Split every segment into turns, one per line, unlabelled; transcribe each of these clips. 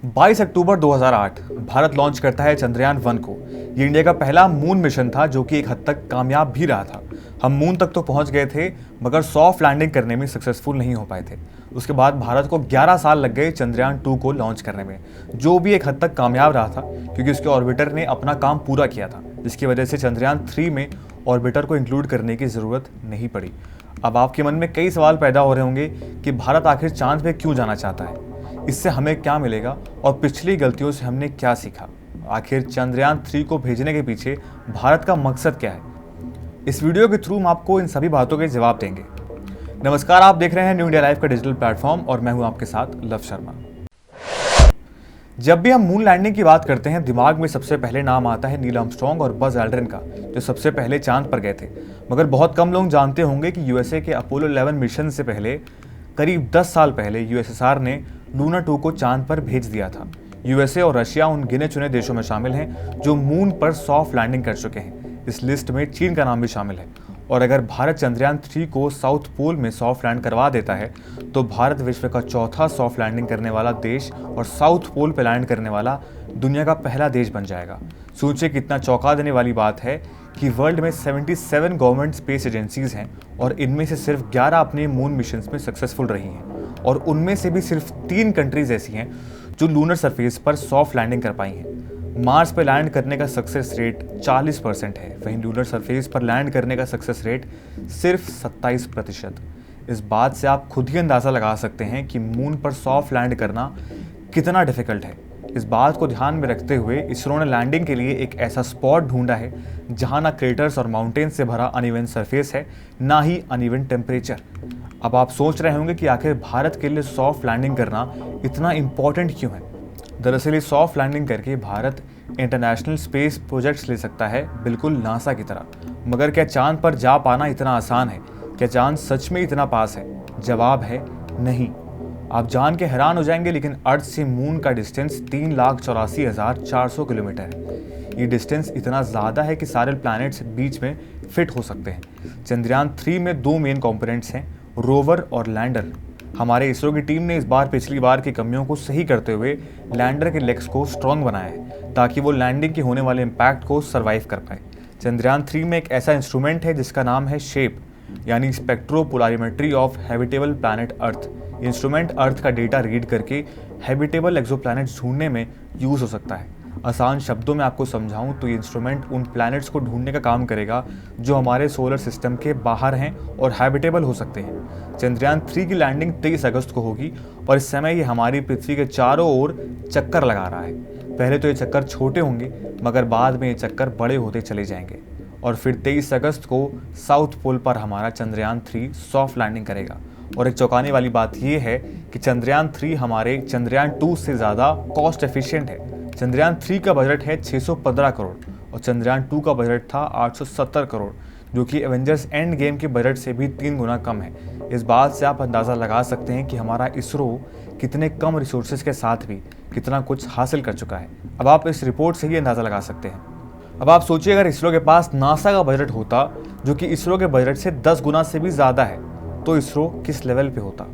22 अक्टूबर 2008 Bharat launch करता है चंद्रयान 1 को। ये इंडिया का पहला मून मिशन था जो कि एक हद तक कामयाब भी रहा था। हम मून तक तो पहुंच गए थे मगर सॉफ्ट लैंडिंग करने में सक्सेसफुल नहीं हो पाए थे। उसके बाद भारत को 11 साल लग गए चंद्रयान 2 को लॉन्च करने में, जो भी एक हद तक कामयाब रहा था क्योंकि उसके ऑर्बिटर ने अपना काम पूरा किया था, जिसकी वजह से चंद्रयान 3 में ऑर्बिटर को इंक्लूड करने की ज़रूरत नहीं पड़ी। अब आपके मन में कई सवाल पैदा हो रहे होंगे कि भारत आखिर चांद पे क्यों जाना चाहता है, इससे हमें क्या मिलेगा और पिछली गलतियों से हमने क्या सीखा। आखिर चंद्रयान 3 को भेजने के पीछे भारत का मकसद क्या है। इस वीडियो के थ्रू हम आपको इन सभी बातों के जवाब देंगे। नमस्कार, आप देख रहे हैं न्यू इंडिया लाइव का डिजिटल प्लेटफॉर्म और मैं हूं आपके साथ लव शर्मा। जब भी हम मून लैंडिंग की बात करते हैं, दिमाग में सबसे पहले नाम आता है नील आर्मस्ट्रांग और बज एल्ड्रिन का, जो सबसे पहले चांद पर गए थे। मगर बहुत कम लोग जानते होंगे कि यूएसए के अपोलो 11 मिशन से पहले करीब 10 साल पहले यूएसएसआर ने लूना 2 को चांद पर भेज दिया था। यूएसए और रशिया उन गिने चुने देशों में शामिल हैं जो मून पर सॉफ्ट लैंडिंग कर चुके हैं। इस लिस्ट में चीन का नाम भी शामिल है। और अगर भारत चंद्रयान 3 को साउथ पोल में सॉफ्ट लैंड करवा देता है तो भारत विश्व का चौथा सॉफ्ट लैंडिंग करने वाला देश और साउथ पोल पर लैंड करने वाला दुनिया का पहला देश बन जाएगा। सोचिए कितना चौंका देने वाली बात है कि वर्ल्ड में 77 गवर्नमेंट स्पेस एजेंसीज हैं और इनमें से सिर्फ 11 अपने मून मिशंस में सक्सेसफुल रही हैं और उनमें से भी सिर्फ 3 कंट्रीज ऐसी हैं जो लूनर सरफेस पर सॉफ्ट लैंडिंग कर पाई हैं। मार्स पर लैंड करने का सक्सेस रेट 40% है, वहीं लूनर सरफेस पर लैंड करने का सक्सेस रेट सिर्फ 27%। इस बात से आप खुद ही अंदाज़ा लगा सकते हैं कि मून पर सॉफ्ट लैंड करना कितना डिफिकल्ट है। इस बात को ध्यान में रखते हुए इसरो ने लैंडिंग के लिए एक ऐसा स्पॉट ढूंढा है जहां ना क्रेटर्स और माउंटेन से भरा अनइवन सरफेस है, ना ही अनइवन टेम्परेचर। अब आप सोच रहे होंगे कि आखिर भारत के लिए सॉफ्ट लैंडिंग करना इतना इम्पॉर्टेंट क्यों है। दरअसल ये सॉफ्ट लैंडिंग करके भारत इंटरनेशनल स्पेस प्रोजेक्ट्स ले सकता है, बिल्कुल नासा की तरह। मगर क्या चांद पर जा पाना इतना आसान है? क्या चांद सच में इतना पास है? जवाब है नहीं। आप जान के हैरान हो जाएंगे, लेकिन अर्थ से मून का डिस्टेंस 3,84,400 किलोमीटर है। ये डिस्टेंस इतना ज़्यादा है कि सारे प्लैनेट्स बीच में फिट हो सकते हैं। चंद्रयान 3 में 2 मेन कंपोनेंट्स हैं, रोवर और लैंडर। हमारे इसरो की टीम ने इस बार पिछली बार की कमियों को सही करते हुए लैंडर के लेग्स को स्ट्रॉन्ग बनाया है ताकि वो लैंडिंग के होने वाले इम्पैक्ट को सर्वाइव कर पाए। चंद्रयान 3 में एक ऐसा इंस्ट्रूमेंट है जिसका नाम है शेप, यानी spectropolarimetry of habitable planet Earth. Instrument Earth का डेटा रीड करके हैबिटेबल एक्सोप्लैनेट्स ढूंढने में यूज़ हो सकता है। आसान शब्दों में आपको समझाऊं तो ये इंस्ट्रूमेंट उन प्लैनेट्स को ढूंढने का काम करेगा जो हमारे सोलर सिस्टम के बाहर हैं और हैबिटेबल हो सकते हैं। चंद्रयान 3 की लैंडिंग 23 अगस्त को होगी और इस समय ये हमारी पृथ्वी के चारों ओर चक्कर लगा रहा है। पहले तो ये चक्कर छोटे होंगे मगर बाद में ये चक्कर बड़े होते चले जाएंगे और फिर 23 अगस्त को साउथ पोल पर हमारा चंद्रयान 3 सॉफ्ट लैंडिंग करेगा। और एक चौंकाने वाली बात यह है कि चंद्रयान 3 हमारे चंद्रयान 2 से ज़्यादा कॉस्ट एफिशिएंट है। चंद्रयान 3 का बजट है 615 करोड़ और चंद्रयान 2 का बजट था 870 करोड़, जो कि एवेंजर्स एंड गेम के बजट से भी 3 गुना कम है। इस बात से आप अंदाज़ा लगा सकते हैं कि हमारा इसरो कितने कम रिसोर्सेज के साथ भी कितना कुछ हासिल कर चुका है। अब आप इस रिपोर्ट से ही अंदाज़ा लगा सकते हैं। अब आप सोचिए, अगर इसरो के पास नासा का बजट होता जो कि इसरो के बजट से 10 गुना से भी ज़्यादा है, तो इसरो किस लेवल पे होता।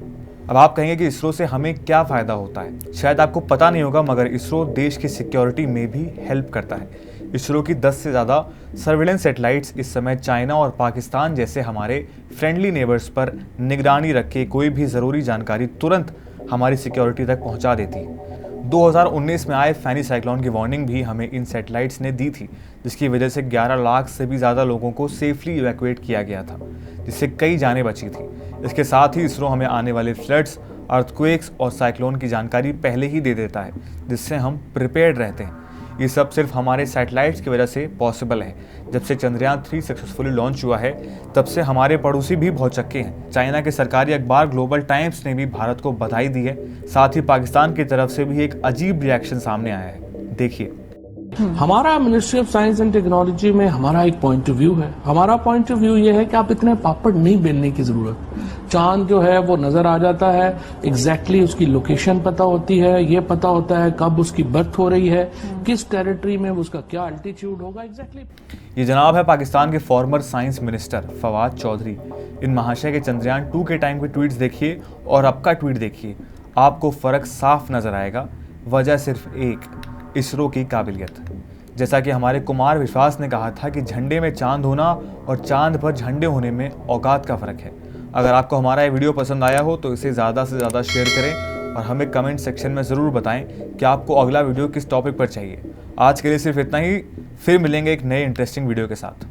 अब आप कहेंगे कि इसरो से हमें क्या फ़ायदा होता है। शायद आपको पता नहीं होगा मगर इसरो देश की सिक्योरिटी में भी हेल्प करता है। इसरो की 10 से ज़्यादा सर्विलेंस सैटेलाइट्स इस समय चाइना और पाकिस्तान जैसे हमारे फ्रेंडली नेबर्स पर निगरानी रख के कोई भी ज़रूरी जानकारी तुरंत हमारी सिक्योरिटी तक पहुंचा देती है। 2019 में आए फैनी साइक्लोन की वार्निंग भी हमें इन सैटेलाइट्स ने दी थी, जिसकी वजह से 11 लाख से भी ज़्यादा लोगों को सेफली इवैक्यूएट किया गया था, जिससे कई जानें बची थी। इसके साथ ही इसरो हमें आने वाले फ्लड्स, अर्थक्वेक्स और साइक्लोन की जानकारी पहले ही दे देता है, जिससे हम प्रिपेयर्ड रहते हैं। ये सब सिर्फ हमारे सैटेलाइट्स की वजह से पॉसिबल है। जब से चंद्रयान 3 सक्सेसफुली लॉन्च हुआ है तब से हमारे पड़ोसी भी बहुत चक्के हैं। चाइना के सरकारी अखबार ग्लोबल टाइम्स ने भी भारत को बधाई दी है। साथ ही पाकिस्तान की तरफ से भी एक अजीब रिएक्शन सामने आया है, देखिए।
हमारा ministry of science and technology में हमारा एक पॉइंट ऑफ व्यू है। हमारा पॉइंट ऑफ व्यू ये है कि आप इतने पापड़ नहीं बेलने की जरूरत। चांद जो है वो नजर आ जाता है, एग्जैक्टली उसकी लोकेशन पता होती है, ये पता होता है कब उसकी बर्थ हो रही है, किस टेरिटरी में उसका क्या अल्टीट्यूड होगा एग्जैक्टली।
ये जनाब है पाकिस्तान के former science minister Fawad Chaudhry. इन महाशय के चंद्रयान 2 के टाइम के ट्वीट्स देखिए और अब का ट्वीट देखिए, आपको फर्क साफ नजर आएगा। वजह सिर्फ एक, इसरो की काबिलियत। जैसा कि हमारे कुमार विश्वास ने कहा था कि झंडे में चांद होना और चांद पर झंडे होने में औकात का फ़र्क है। अगर आपको हमारा ये वीडियो पसंद आया हो तो इसे ज़्यादा से ज़्यादा शेयर करें और हमें कमेंट सेक्शन में ज़रूर बताएं कि आपको अगला वीडियो किस टॉपिक पर चाहिए। आज के लिए सिर्फ इतना ही, फिर मिलेंगे एक नए इंटरेस्टिंग वीडियो के साथ।